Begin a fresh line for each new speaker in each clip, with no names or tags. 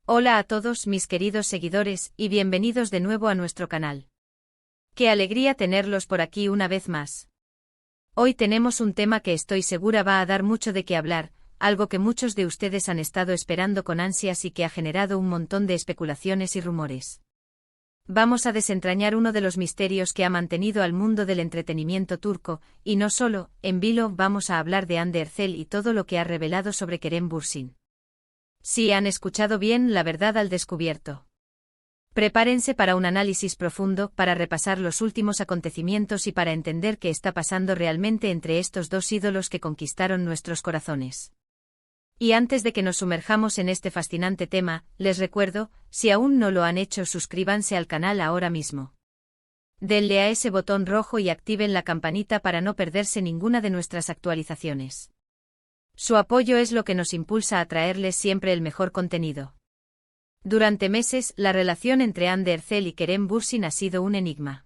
Hola a todos mis queridos seguidores y bienvenidos de nuevo a nuestro canal. Qué alegría tenerlos por aquí una vez más. Hoy tenemos un tema que estoy segura va a dar mucho de qué hablar, algo que muchos de ustedes han estado esperando con ansias y que ha generado un montón de especulaciones y rumores. Vamos a desentrañar uno de los misterios que ha mantenido al mundo del entretenimiento turco, y no solo, en vilo vamos a hablar de Hande Erçel y todo lo que ha revelado sobre Kerem Bürsin. Sí, han escuchado bien, la verdad al descubierto. Prepárense para un análisis profundo, para repasar los últimos acontecimientos y para entender qué está pasando realmente entre estos dos ídolos que conquistaron nuestros corazones. Y antes de que nos sumerjamos en este fascinante tema, les recuerdo, si aún no lo han hecho, suscríbanse al canal ahora mismo. Denle a ese botón rojo y activen la campanita para no perderse ninguna de nuestras actualizaciones. Su apoyo es lo que nos impulsa a traerles siempre el mejor contenido. Durante meses, la relación entre Hande Erçel y Kerem Bürsin ha sido un enigma.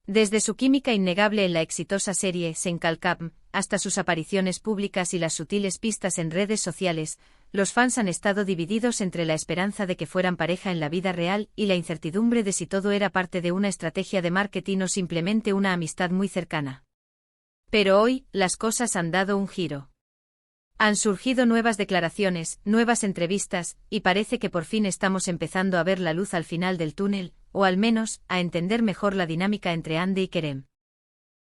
Desde su química innegable en la exitosa serie Sen Kalkam, hasta sus apariciones públicas y las sutiles pistas en redes sociales, los fans han estado divididos entre la esperanza de que fueran pareja en la vida real y la incertidumbre de si todo era parte de una estrategia de marketing o simplemente una amistad muy cercana. Pero hoy, las cosas han dado un giro. Han surgido nuevas declaraciones, nuevas entrevistas, y parece que por fin estamos empezando a ver la luz al final del túnel, o al menos, a entender mejor la dinámica entre Hande y Kerem.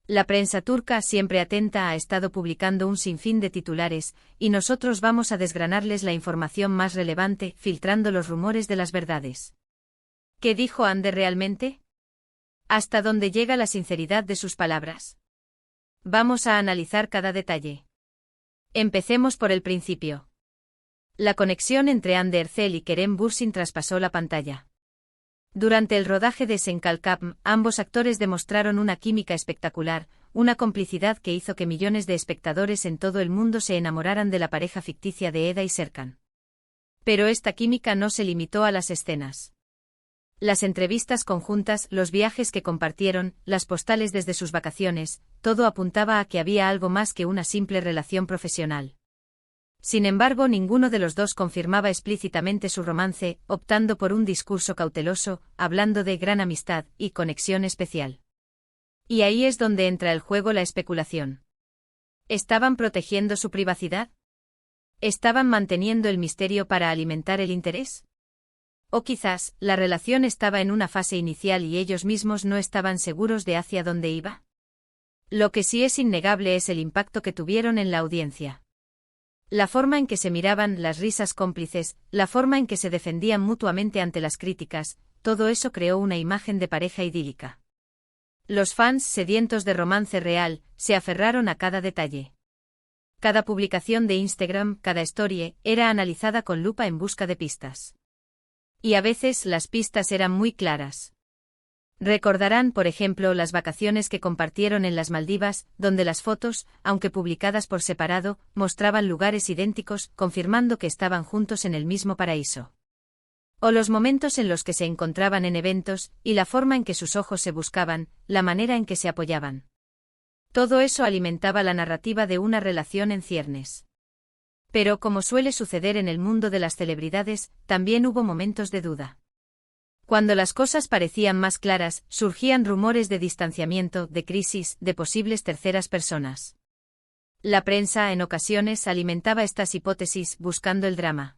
La prensa turca, siempre atenta, ha estado publicando un sinfín de titulares, y nosotros vamos a desgranarles la información más relevante, filtrando los rumores de las verdades. ¿Qué dijo Hande realmente? ¿Hasta dónde llega la sinceridad de sus palabras? Vamos a analizar cada detalle. Empecemos por el principio. La conexión entre Hande Erçel y Kerem Bürsin traspasó la pantalla. Durante el rodaje de Sen Kalkam, ambos actores demostraron una química espectacular, una complicidad que hizo que millones de espectadores en todo el mundo se enamoraran de la pareja ficticia de Eda y Serkan. Pero esta química no se limitó a las escenas. Las entrevistas conjuntas, los viajes que compartieron, las postales desde sus vacaciones, todo apuntaba a que había algo más que una simple relación profesional. Sin embargo, ninguno de los dos confirmaba explícitamente su romance, optando por un discurso cauteloso, hablando de gran amistad y conexión especial. Y ahí es donde entra en juego la especulación. ¿Estaban protegiendo su privacidad? ¿Estaban manteniendo el misterio para alimentar el interés? O quizás, la relación estaba en una fase inicial y ellos mismos no estaban seguros de hacia dónde iba. Lo que sí es innegable es el impacto que tuvieron en la audiencia. La forma en que se miraban, las risas cómplices, la forma en que se defendían mutuamente ante las críticas, todo eso creó una imagen de pareja idílica. Los fans, sedientos de romance real, se aferraron a cada detalle. Cada publicación de Instagram, cada story, era analizada con lupa en busca de pistas. Y a veces las pistas eran muy claras. Recordarán, por ejemplo, las vacaciones que compartieron en las Maldivas, donde las fotos, aunque publicadas por separado, mostraban lugares idénticos, confirmando que estaban juntos en el mismo paraíso. O los momentos en los que se encontraban en eventos, y la forma en que sus ojos se buscaban, la manera en que se apoyaban. Todo eso alimentaba la narrativa de una relación en ciernes. Pero como suele suceder en el mundo de las celebridades, también hubo momentos de duda. Cuando las cosas parecían más claras, surgían rumores de distanciamiento, de crisis, de posibles terceras personas. La prensa, en ocasiones, alimentaba estas hipótesis, buscando el drama.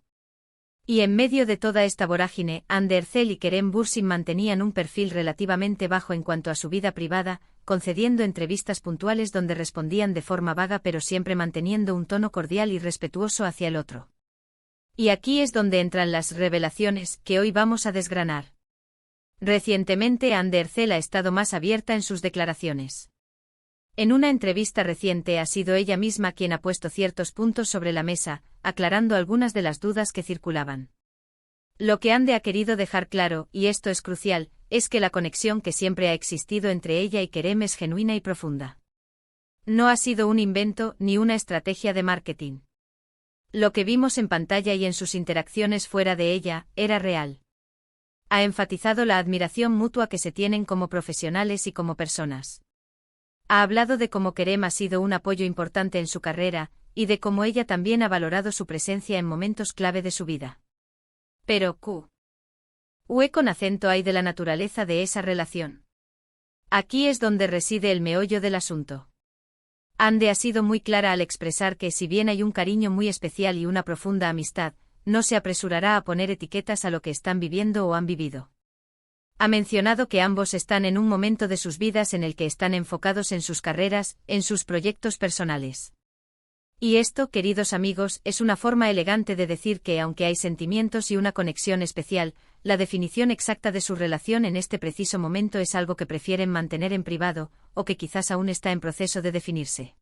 Y en medio de toda esta vorágine, Hande Erçel y Kerem Bürsin mantenían un perfil relativamente bajo en cuanto a su vida privada, concediendo entrevistas puntuales donde respondían de forma vaga pero siempre manteniendo un tono cordial y respetuoso hacia el otro. Y aquí es donde entran las revelaciones, que hoy vamos a desgranar. Recientemente Hande Erçel ha estado más abierta en sus declaraciones. En una entrevista reciente ha sido ella misma quien ha puesto ciertos puntos sobre la mesa, aclarando algunas de las dudas que circulaban. Lo que Hande ha querido dejar claro, y esto es crucial, es que la conexión que siempre ha existido entre ella y Kerem es genuina y profunda. No ha sido un invento ni una estrategia de marketing. Lo que vimos en pantalla y en sus interacciones fuera de ella, era real. Ha enfatizado la admiración mutua que se tienen como profesionales y como personas. Ha hablado de cómo Kerem ha sido un apoyo importante en su carrera, y de cómo ella también ha valorado su presencia en momentos clave de su vida. Pero UE con acento hay de la naturaleza de esa relación. Aquí es donde reside el meollo del asunto. Ande ha sido muy clara al expresar que si bien hay un cariño muy especial y una profunda amistad, no se apresurará a poner etiquetas a lo que están viviendo o han vivido. Ha mencionado que ambos están en un momento de sus vidas en el que están enfocados en sus carreras, en sus proyectos personales. Y esto, queridos amigos, es una forma elegante de decir que aunque hay sentimientos y una conexión especial, la definición exacta de su relación en este preciso momento es algo que prefieren mantener en privado, o que quizás aún está en proceso de definirse.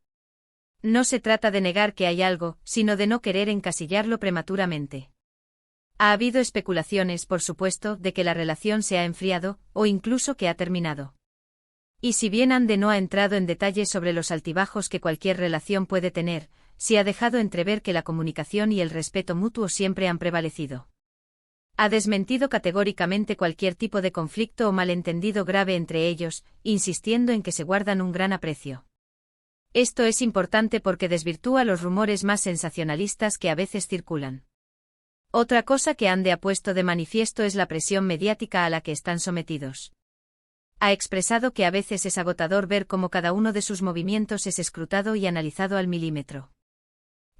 No se trata de negar que hay algo, sino de no querer encasillarlo prematuramente. Ha habido especulaciones, por supuesto, de que la relación se ha enfriado, o incluso que ha terminado. Y si bien Ande no ha entrado en detalles sobre los altibajos que cualquier relación puede tener, sí ha dejado entrever que la comunicación y el respeto mutuo siempre han prevalecido. Ha desmentido categóricamente cualquier tipo de conflicto o malentendido grave entre ellos, insistiendo en que se guardan un gran aprecio. Esto es importante porque desvirtúa los rumores más sensacionalistas que a veces circulan. Otra cosa que Ande ha puesto de manifiesto es la presión mediática a la que están sometidos. Ha expresado que a veces es agotador ver cómo cada uno de sus movimientos es escrutado y analizado al milímetro.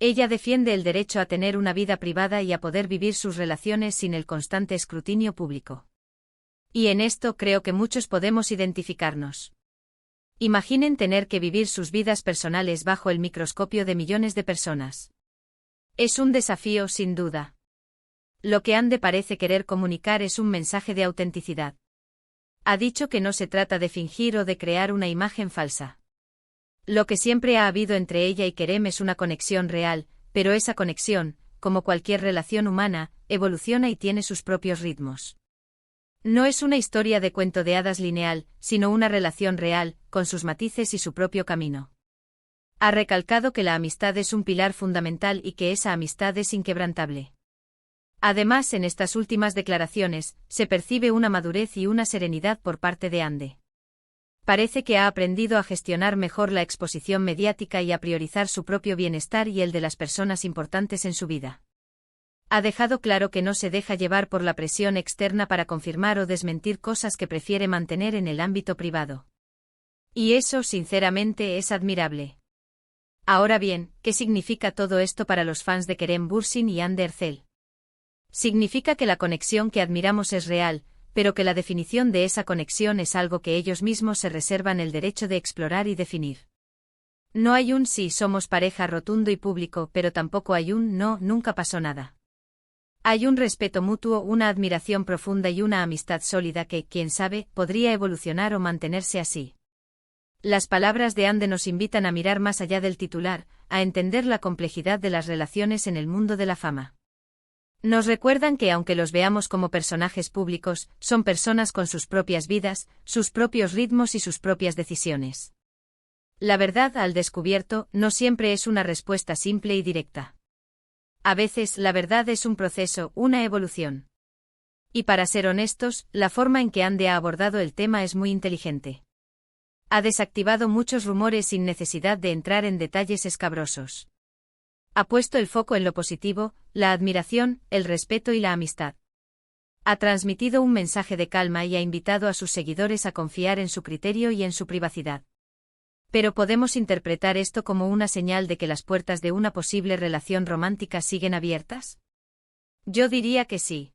Ella defiende el derecho a tener una vida privada y a poder vivir sus relaciones sin el constante escrutinio público. Y en esto creo que muchos podemos identificarnos. Imaginen tener que vivir sus vidas personales bajo el microscopio de millones de personas. Es un desafío, sin duda. Lo que Ande parece querer comunicar es un mensaje de autenticidad. Ha dicho que no se trata de fingir o de crear una imagen falsa. Lo que siempre ha habido entre ella y Kerem es una conexión real, pero esa conexión, como cualquier relación humana, evoluciona y tiene sus propios ritmos. No es una historia de cuento de hadas lineal, sino una relación real, con sus matices y su propio camino. Ha recalcado que la amistad es un pilar fundamental y que esa amistad es inquebrantable. Además, en estas últimas declaraciones, se percibe una madurez y una serenidad por parte de Ande. Parece que ha aprendido a gestionar mejor la exposición mediática y a priorizar su propio bienestar y el de las personas importantes en su vida. Ha dejado claro que no se deja llevar por la presión externa para confirmar o desmentir cosas que prefiere mantener en el ámbito privado. Y eso, sinceramente, es admirable. Ahora bien, ¿qué significa todo esto para los fans de Kerem Bürsin y Hande Erçel? Significa que la conexión que admiramos es real, pero que la definición de esa conexión es algo que ellos mismos se reservan el derecho de explorar y definir. No hay un sí somos pareja rotundo y público, pero tampoco hay un no, nunca pasó nada. Hay un respeto mutuo, una admiración profunda y una amistad sólida que, quién sabe, podría evolucionar o mantenerse así. Las palabras de Ande nos invitan a mirar más allá del titular, a entender la complejidad de las relaciones en el mundo de la fama. Nos recuerdan que aunque los veamos como personajes públicos, son personas con sus propias vidas, sus propios ritmos y sus propias decisiones. La verdad al descubierto no siempre es una respuesta simple y directa. A veces la verdad es un proceso, una evolución. Y para ser honestos, la forma en que Ande ha abordado el tema es muy inteligente. Ha desactivado muchos rumores sin necesidad de entrar en detalles escabrosos. Ha puesto el foco en lo positivo, la admiración, el respeto y la amistad. Ha transmitido un mensaje de calma y ha invitado a sus seguidores a confiar en su criterio y en su privacidad. Pero ¿podemos interpretar esto como una señal de que las puertas de una posible relación romántica siguen abiertas? Yo diría que sí.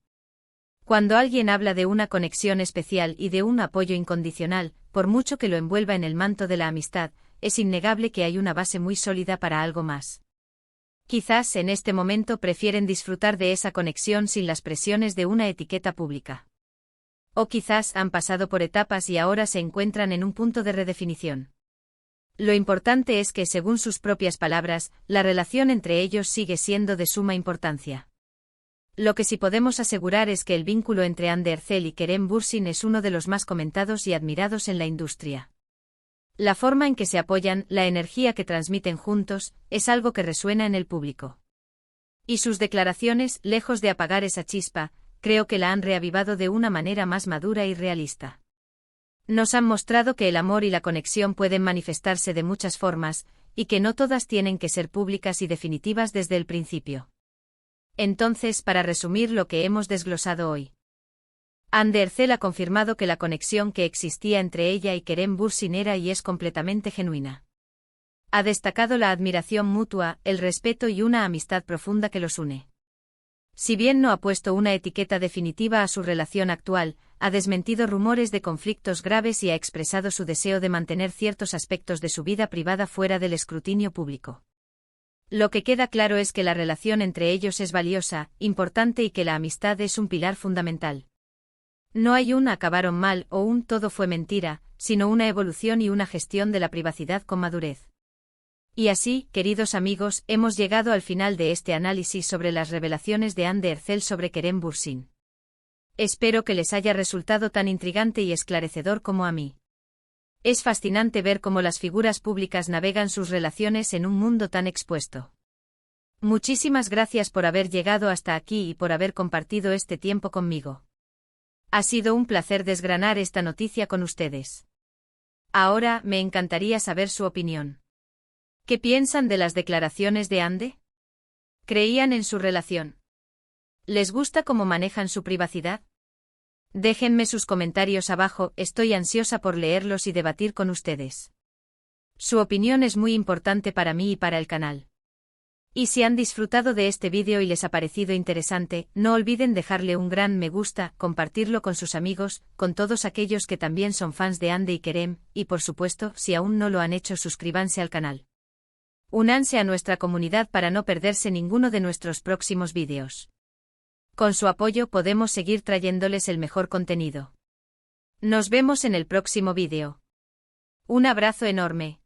Cuando alguien habla de una conexión especial y de un apoyo incondicional, por mucho que lo envuelva en el manto de la amistad, es innegable que hay una base muy sólida para algo más. Quizás en este momento prefieren disfrutar de esa conexión sin las presiones de una etiqueta pública. O quizás han pasado por etapas y ahora se encuentran en un punto de redefinición. Lo importante es que, según sus propias palabras, la relación entre ellos sigue siendo de suma importancia. Lo que sí podemos asegurar es que el vínculo entre Hande Erçel y Kerem Bürsin es uno de los más comentados y admirados en la industria. La forma en que se apoyan, la energía que transmiten juntos, es algo que resuena en el público. Y sus declaraciones, lejos de apagar esa chispa, creo que la han reavivado de una manera más madura y realista. Nos han mostrado que el amor y la conexión pueden manifestarse de muchas formas, y que no todas tienen que ser públicas y definitivas desde el principio. Entonces, para resumir lo que hemos desglosado hoy. Anne Ercel ha confirmado que la conexión que existía entre ella y Kerem Bürsin era y es completamente genuina. Ha destacado la admiración mutua, el respeto y una amistad profunda que los une. Si bien no ha puesto una etiqueta definitiva a su relación actual, ha desmentido rumores de conflictos graves y ha expresado su deseo de mantener ciertos aspectos de su vida privada fuera del escrutinio público. Lo que queda claro es que la relación entre ellos es valiosa, importante y que la amistad es un pilar fundamental. No hay un acabaron mal o un todo fue mentira, sino una evolución y una gestión de la privacidad con madurez. Y así, queridos amigos, hemos llegado al final de este análisis sobre las revelaciones de Anne Ercel sobre Kerem Bürsin. Espero que les haya resultado tan intrigante y esclarecedor como a mí. Es fascinante ver cómo las figuras públicas navegan sus relaciones en un mundo tan expuesto. Muchísimas gracias por haber llegado hasta aquí y por haber compartido este tiempo conmigo. Ha sido un placer desgranar esta noticia con ustedes. Ahora, me encantaría saber su opinión. ¿Qué piensan de las declaraciones de Anne? ¿Creían en su relación? ¿Les gusta cómo manejan su privacidad? Déjenme sus comentarios abajo, estoy ansiosa por leerlos y debatir con ustedes. Su opinión es muy importante para mí y para el canal. Y si han disfrutado de este vídeo y les ha parecido interesante, no olviden dejarle un gran me gusta, compartirlo con sus amigos, con todos aquellos que también son fans de Anne y Kerem, y por supuesto, si aún no lo han hecho, suscríbanse al canal. Únanse a nuestra comunidad para no perderse ninguno de nuestros próximos vídeos. Con su apoyo podemos seguir trayéndoles el mejor contenido. Nos vemos en el próximo vídeo. Un abrazo enorme.